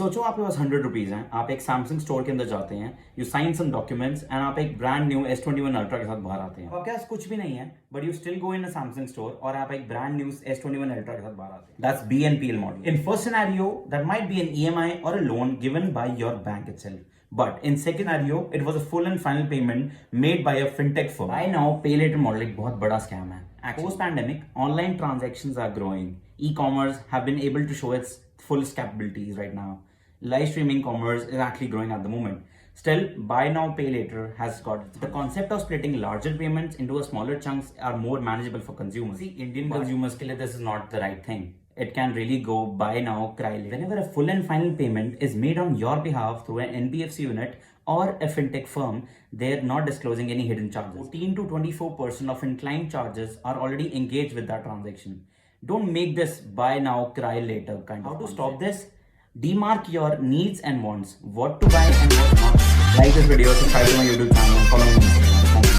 सोचो आपके पास 100 रुपीज हैं, आप एक सैमसंग स्टोर के अंदर जाते हैं, you sign some documents and आप एक ब्रांड न्यू S21 अल्ट्रा के साथ बाहर आते हैं। आपके पास कुछ भी नहीं है but you still go in a Samsung store और आप एक ब्रांड न्यू S21 अल्ट्रा के साथ बाहर आते हैं। That's BNPL model. In first scenario that might be an EMI और a loan given by your bank itself. But in second scenario, it was a full and final payment made by a fintech firm. Buy now, pay later model एक बहुत बड़ा scam है. Post pandemic, online transactions are growing. E-commerce have been able to show its fullest capabilities right now. Live streaming commerce is actually growing at the moment. Still, buy now, pay later has got the concept of splitting larger payments into a smaller chunks are more manageable for consumers. See, Indian consumers के लिए this is not the right thing. It can really go buy now, cry later. Whenever a full and final payment is made on your behalf through an NBFC unit or a fintech firm, they're not disclosing any hidden charges. 14 to 24% of inclined charges are already engaged with that transaction. Don't make this buy now, cry later kind of. How to stop this? Demark your needs and wants. What to buy and what not. Like this video, subscribe to my YouTube channel, and follow me on Instagram.